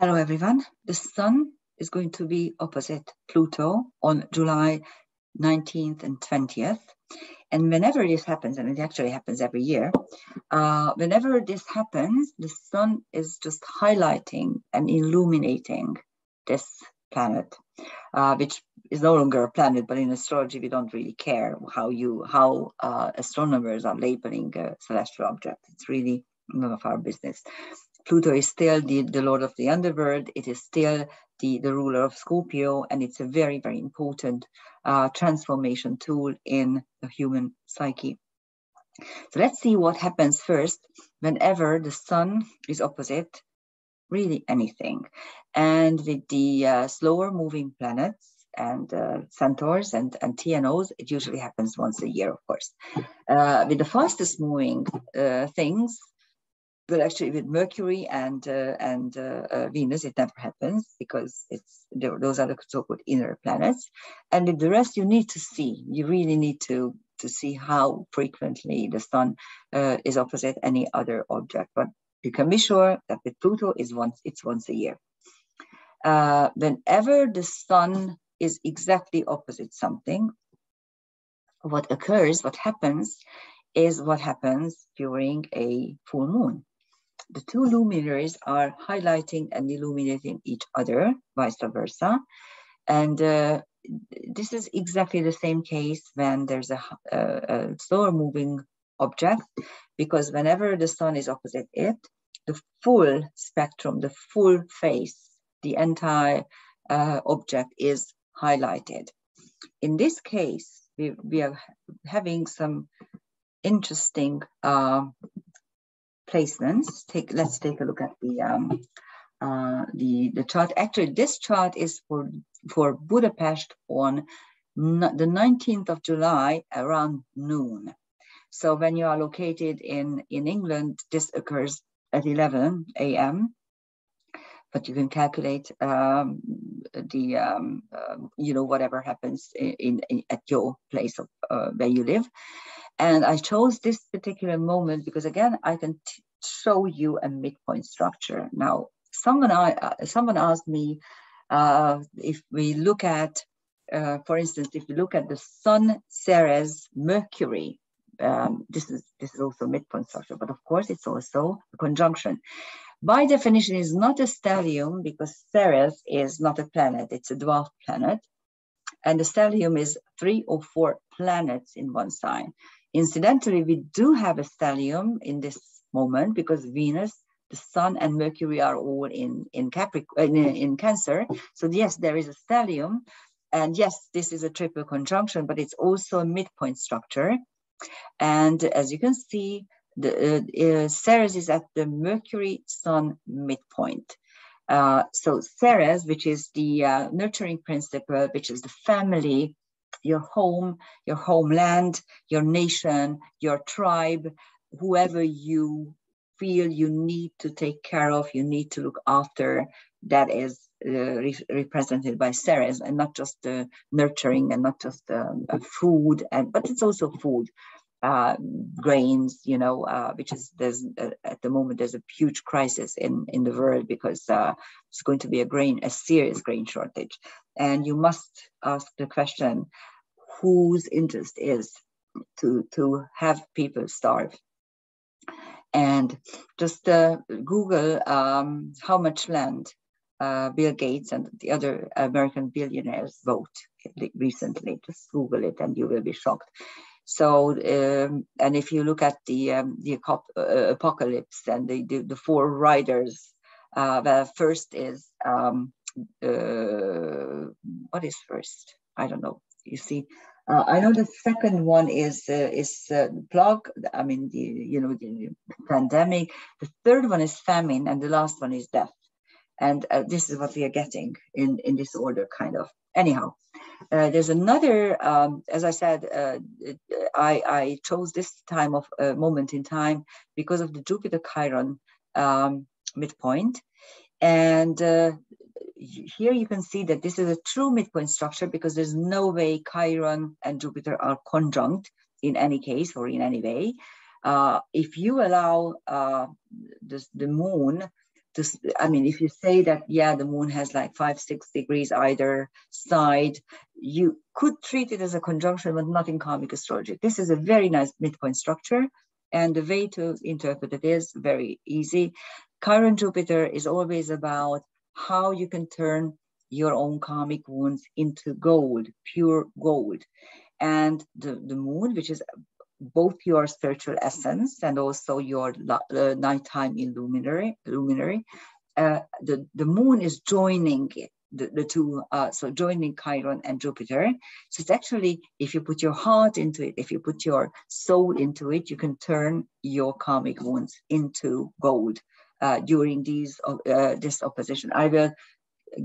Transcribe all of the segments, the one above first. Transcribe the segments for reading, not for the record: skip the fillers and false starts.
Hello, everyone. The Sun is going to be opposite Pluto on July 19th and 20th. And whenever this happens, and it actually happens every year, whenever this happens, the Sun is just highlighting and illuminating this planet, which is no longer a planet, but in astrology, we don't really care how astronomers are labeling a celestial object. It's really none of our business. Pluto is still the lord of the underworld. It is still the ruler of Scorpio, and it's a very, very important transformation tool in the human psyche. So let's see what happens first whenever the Sun is opposite really anything. And with the slower moving planets and centaurs and TNOs, it usually happens once a year, of course. With the fastest moving things, but actually with Mercury and Venus, it never happens because those are the so-called inner planets. And with the rest, you need to see. You really need to see how frequently the Sun is opposite any other object. But you can be sure that with Pluto, it's once a year. Whenever the Sun is exactly opposite something, what happens during a full moon. The two luminaries are highlighting and illuminating each other, vice versa. And this is exactly the same case when there's a slower moving object, because whenever the Sun is opposite it, the full spectrum, the full face, the entire object is highlighted. In this case, we are having some interesting placements. Let's take a look at the chart. Actually, this chart is for Budapest on the 19th of July around noon. So when you are located in England, this occurs at 11 a.m. But you can calculate whatever happens at your place of where you live. And I chose this particular moment because, again, I can show you a midpoint structure. Now, someone asked me if we look at, for instance, if we look at the Sun, Ceres, Mercury, this is also midpoint structure, but of course it's also a conjunction. By definition, it's not a stellium because Ceres is not a planet; it's a dwarf planet, and the stellium is 3 or 4 planets in one sign. Incidentally, we do have a stellium in this moment because Venus, the Sun, and Mercury are all in Cancer. So yes, there is a stellium, and yes, this is a triple conjunction, but it's also a midpoint structure. And as you can see, the Ceres is at the Mercury-Sun midpoint. So Ceres, which is the nurturing principle, which is the family, your home, your homeland, your nation, your tribe, whoever you feel you need to take care of, you need to look after, that is represented by Ceres, and not just the nurturing and not just food, but it's also food. Grains, which is at the moment there's a huge crisis in the world because it's going to be a serious grain shortage, and you must ask the question, whose interest is to have people starve? And just Google how much land Bill Gates and the other American billionaires vote recently. Just Google it and you will be shocked. So, and if you look at the apocalypse and the 4 riders, first is, what is first? I don't know. You see, I know the second one is plague. I mean, the pandemic. The third one is famine, and the last one is death. And this is what we are getting in this order, kind of. Anyhow, there's another, as I said, I chose this time of moment in time because of the Jupiter Chiron midpoint. And here you can see that this is a true midpoint structure because there's no way Chiron and Jupiter are conjunct in any case or in any way. If you allow the moon I mean, if you say that, yeah, the moon has like 5-6 degrees either side, you could treat it as a conjunction, but not in karmic astrology. This is a very nice midpoint structure, and the way to interpret it is very easy. Chiron Jupiter is always about how you can turn your own karmic wounds into gold, pure gold. And the moon, which is both your spiritual essence and also your nighttime luminary, the moon is joining it, the two, so joining Chiron and Jupiter. So it's actually, if you put your heart into it, if you put your soul into it, you can turn your karmic wounds into gold during this opposition. I will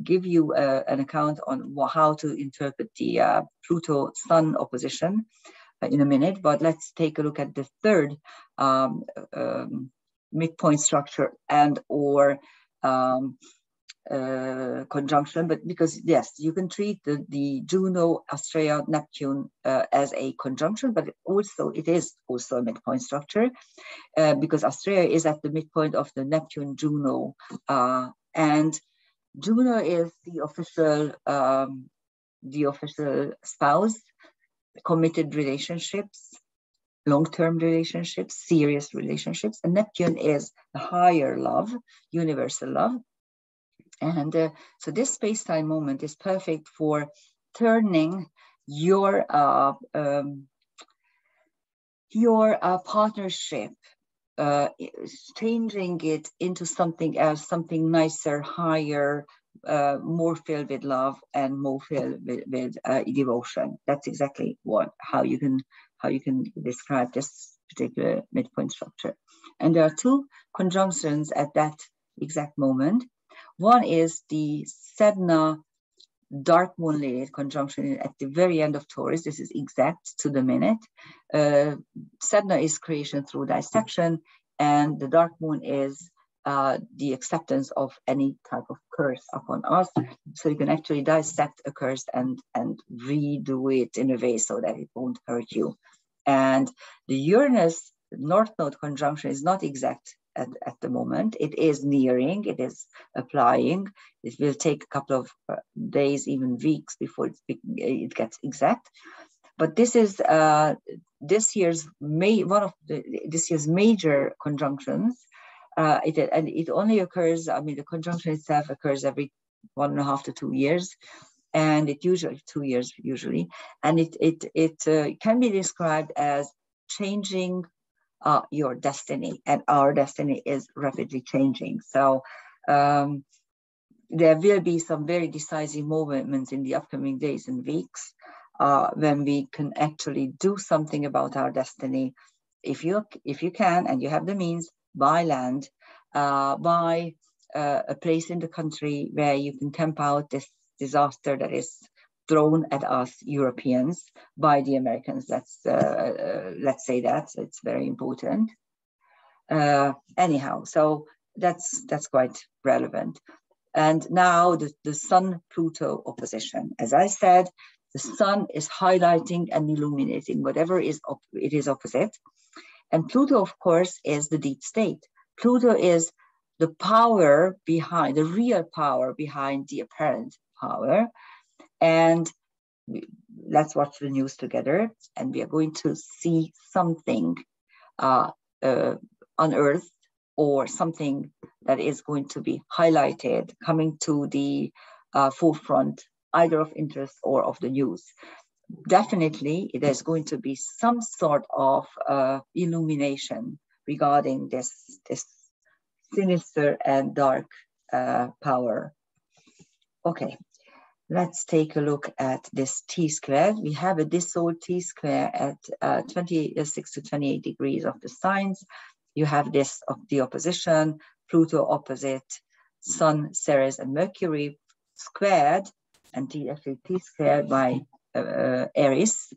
give you an account on how to interpret the Pluto-Sun opposition in a minute, but let's take a look at the third midpoint structure and or conjunction. But because, yes, you can treat the Juno, Astrea, Neptune as a conjunction, but it is also a midpoint structure because Astrea is at the midpoint of the Neptune-Juno, and Juno is the official spouse, committed relationships, long-term relationships, serious relationships, and Neptune is the higher love, universal love. And so this space-time moment is perfect for turning your partnership, changing it into something else, something nicer, higher, more filled with love and more filled with devotion. That's exactly how you can describe this particular midpoint structure. And there are two conjunctions at that exact moment. One is the Sedna dark moon Lilith conjunction at the very end of Taurus. This is exact to the minute. Sedna is creation through dissection, and the dark moon is the acceptance of any type of curse upon us. So you can actually dissect a curse and redo it in a way so that it won't hurt you. And the Uranus North Node conjunction is not exact at the moment. It is nearing, it is applying. It will take a couple of days, even weeks before it gets exact. But this is this year's major conjunctions. It only occurs, I mean, the conjunction itself occurs every 1.5 to 2 years, and it usually 2 years usually, and it can be described as changing your destiny, and our destiny is rapidly changing. So there will be some very decisive moments in the upcoming days and weeks when we can actually do something about our destiny. If you can and you have the means, buy land, buy a place in the country where you can camp out this disaster that is thrown at us Europeans by the Americans. Let's say that it's very important. Anyhow, so that's quite relevant. And now the Sun-Pluto opposition. As I said, the Sun is highlighting and illuminating whatever it is opposite. And Pluto, of course, is the deep state. Pluto is the power behind, the real power behind the apparent power. And let's watch the news together, and we are going to see something unearthed, or something that is going to be highlighted, coming to the forefront, either of interest or of the news. Definitely, there's going to be some sort of illumination regarding this sinister and dark power. Okay. Let's take a look at this T-square. We have a dissolved T-square at 26 to 28 degrees of the signs. You have this of the opposition, Pluto opposite Sun, Ceres, and Mercury squared, and T-squared by Aries,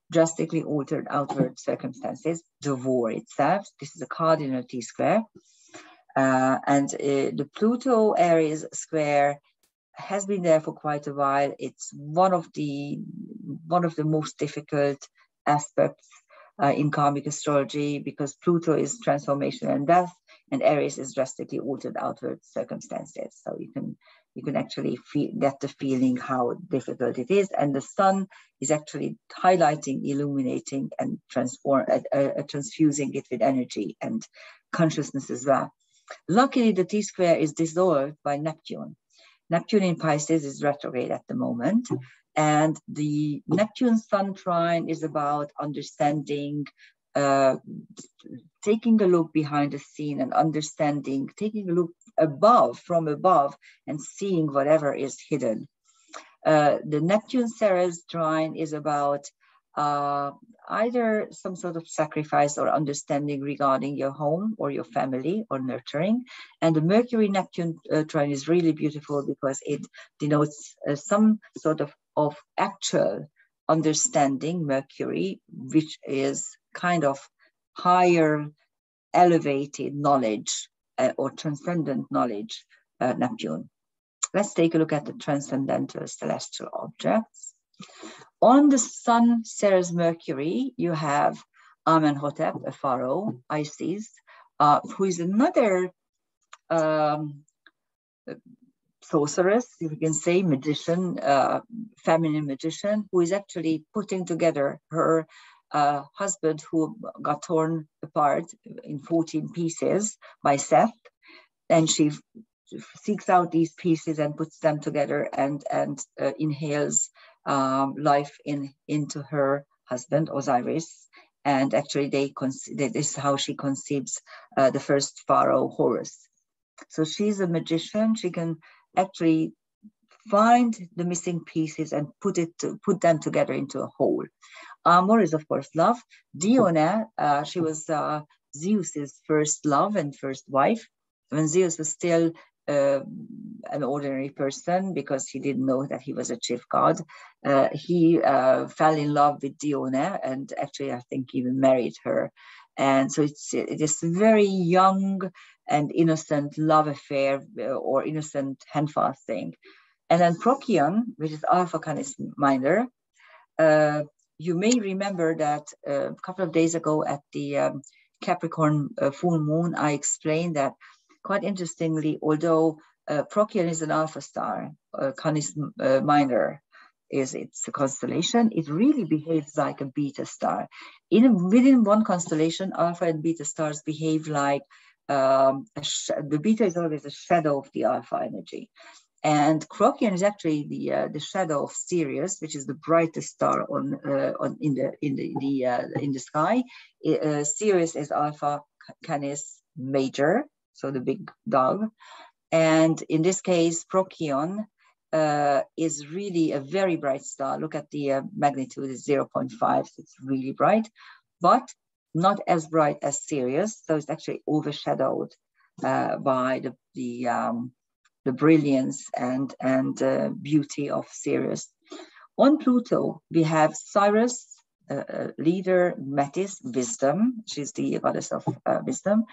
drastically altered outward circumstances, the war itself. This is a cardinal T-square. And the Pluto Aries square has been there for quite a while. It's one of the most difficult aspects in karmic astrology, because Pluto is transformation and death. and Aries is drastically altered outward circumstances. So you can actually get the feeling how difficult it is, and the sun is actually highlighting, illuminating, and transfusing it with energy and consciousness as well. Luckily, the T-square is dissolved by Neptune. Neptune in Pisces is retrograde at the moment, and the Neptune-Sun trine is about understanding, taking a look behind the scene and understanding, taking a look from above and seeing whatever is hidden. The Neptune-Ceres trine is about either some sort of sacrifice or understanding regarding your home or your family or nurturing. And the Mercury-Neptune trine is really beautiful because it denotes some sort of actual understanding, Mercury, which is kind of higher elevated knowledge or transcendent knowledge, Neptune. Let's take a look at the transcendental celestial objects. On the Sun, Ceres, Mercury, you have Amenhotep, a pharaoh, Isis, who is another sorceress, if you can say, magician, feminine magician, who is actually putting together her husband, who got torn apart in 14 pieces by Seth, and she seeks out these pieces and puts them together and inhales life into her husband Osiris, and actually this is how she conceives the first pharaoh Horus. So she's a magician. She can actually find the missing pieces and put them together into a whole. Amor is of course love. Dione, she was Zeus's first love and first wife when Zeus was still an ordinary person, because he didn't know that he was a chief god. He fell in love with Dione, and actually I think even married her. And so it is a very young and innocent love affair, or innocent handfast thing. And then Procyon, which is Alpha Canis Minor. You may remember that a couple of days ago at the Capricorn full moon, I explained that, quite interestingly, although Procyon is an alpha star, Canis Minor it's a constellation, it really behaves like a beta star. Within one constellation, alpha and beta stars behave like the beta is always a shadow of the alpha energy. And Procyon is actually the shadow of Sirius, which is the brightest star in the sky. Sirius is Alpha Canis Major, so the big dog. And in this case, Procyon is really a very bright star. Look at the magnitude is 0.5, so it's really bright, but not as bright as Sirius. So it's actually overshadowed by the brilliance and beauty of Sirius. On Pluto, we have Cyrus, leader, Metis, wisdom. She's the goddess of wisdom.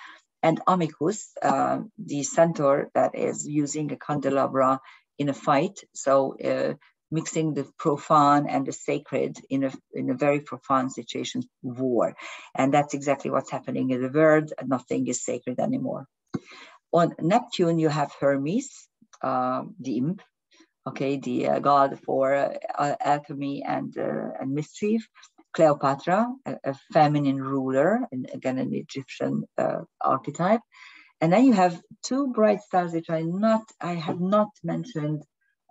And Amicus, the centaur that is using a candelabra in a fight. So mixing the profane and the sacred in a very profound situation, war. And that's exactly what's happening in the world. Nothing is sacred anymore. On Neptune, you have Hermes, the imp, okay, the god for alchemy and mischief. Cleopatra, a feminine ruler, and again an Egyptian archetype. And then you have two bright stars which I have not mentioned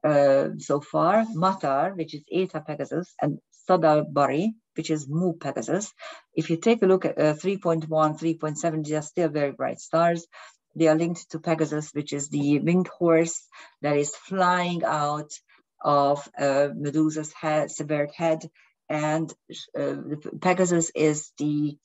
so far: Matar, which is Eta Pegasus, and Sadalbari, which is Mu Pegasus. If you take a look at 3.1, 3.7, they are still very bright stars. They are linked to Pegasus, which is the winged horse that is flying out of Medusa's severed head. And Pegasus is the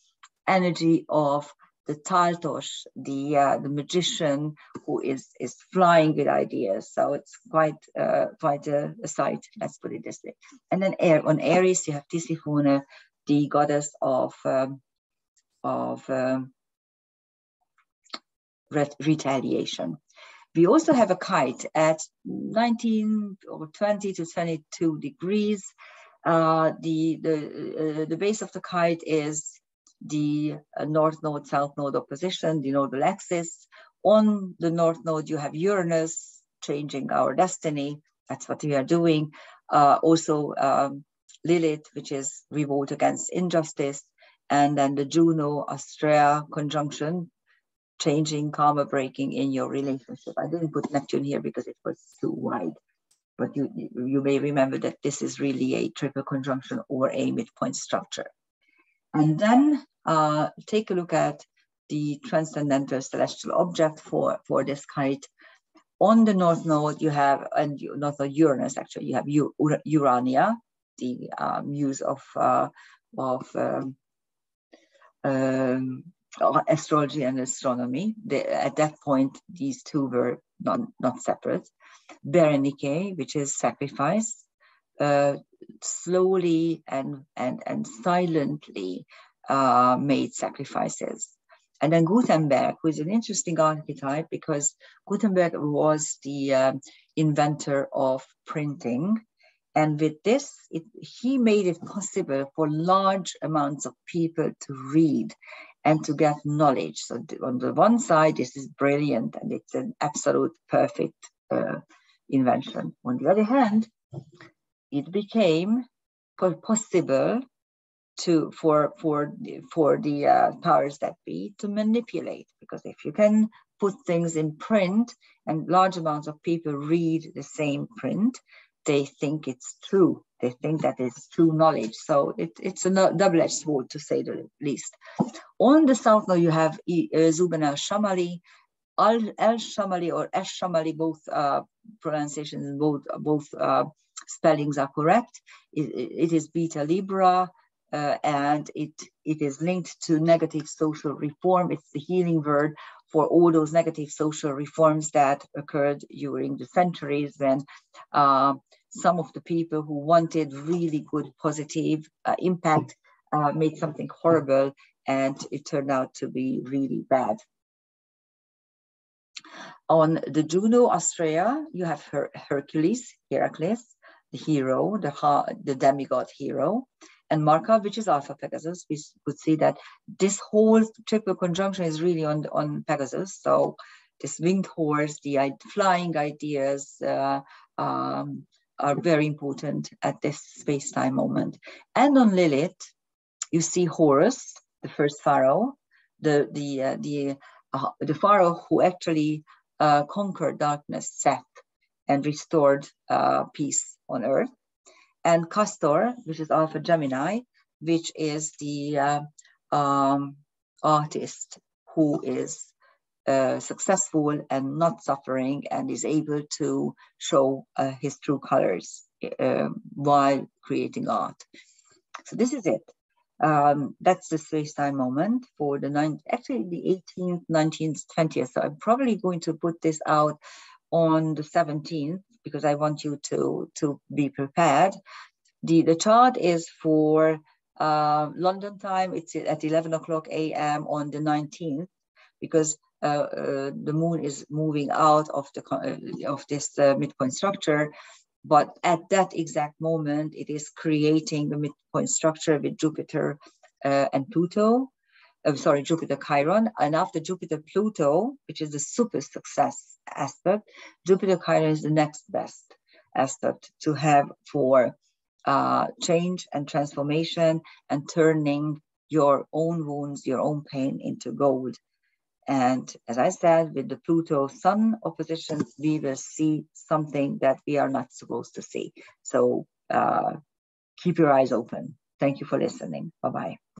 energy of the Taltos, the magician who is flying with ideas. So it's quite a sight, let's put it this way. And then on Aries, you have Tisiphone, the goddess of retaliation. We also have a kite at 19 or 20 to 22 degrees. The base of the kite is the North Node, South Node opposition, the nodal axis. On the North Node, you have Uranus, changing our destiny. That's what we are doing. Also, Lilith, which is revolt against injustice. And then the Juno, Astrea conjunction, changing, karma breaking in your relationship. I didn't put Neptune here because it was too wide. But you may remember that this is really a triple conjunction or a midpoint structure. And then take a look at the transcendental celestial object for this kite. On the North Node, you have, and North Node Uranus, actually, you have Urania, the muse of astrology and astronomy. At that point, these two were not separate. Berenike, which is sacrifice, slowly and silently made sacrifices. And then Gutenberg, who is an interesting archetype because Gutenberg was the inventor of printing. And with this, he made it possible for large amounts of people to read and to get knowledge. So on the one side, this is brilliant and it's an absolute perfect invention. On the other hand, it became possible for the powers that be to manipulate, because if you can put things in print and large amounts of people read the same print, they think it's true. They think that it's true knowledge. So it's a double-edged sword, to say the least. On the South Node, you have Zubin al-Shamali, Al-Shamali or Esh-Shamali, both pronunciations, both spellings are correct. It is Beta Libra, and it is linked to negative social reform. It's the healing word for all those negative social reforms that occurred during the centuries when some of the people who wanted really good positive impact made something horrible, and it turned out to be really bad. On the Juno Astrea, you have Heracles, the hero, the demigod hero, and Markov, which is Alpha Pegasus. We could see that this whole triple conjunction is really on Pegasus. So this winged horse, the flying ideas are very important at this space-time moment. And on Lilith, you see Horus, the first pharaoh, the pharaoh who actually conquered darkness, Seth, and restored peace on earth. And Castor, which is Alpha Gemini, which is the artist who is successful and not suffering and is able to show his true colors while creating art. So this is it. That's the space-time moment for the 18th, 19th, 20th. So I'm probably going to put this out on the 17th because I want you to be prepared. The chart is for London time. It's at 11 o'clock a.m. on the 19th because the moon is moving out of this midpoint structure. But at that exact moment, it is creating the midpoint structure with Jupiter and Pluto. Jupiter Chiron. And after Jupiter Pluto, which is the super success aspect, Jupiter Chiron is the next best aspect to have for change and transformation and turning your own wounds, your own pain into gold. And as I said, with the Pluto-Sun opposition, we will see something that we are not supposed to see. So keep your eyes open. Thank you for listening. Bye-bye.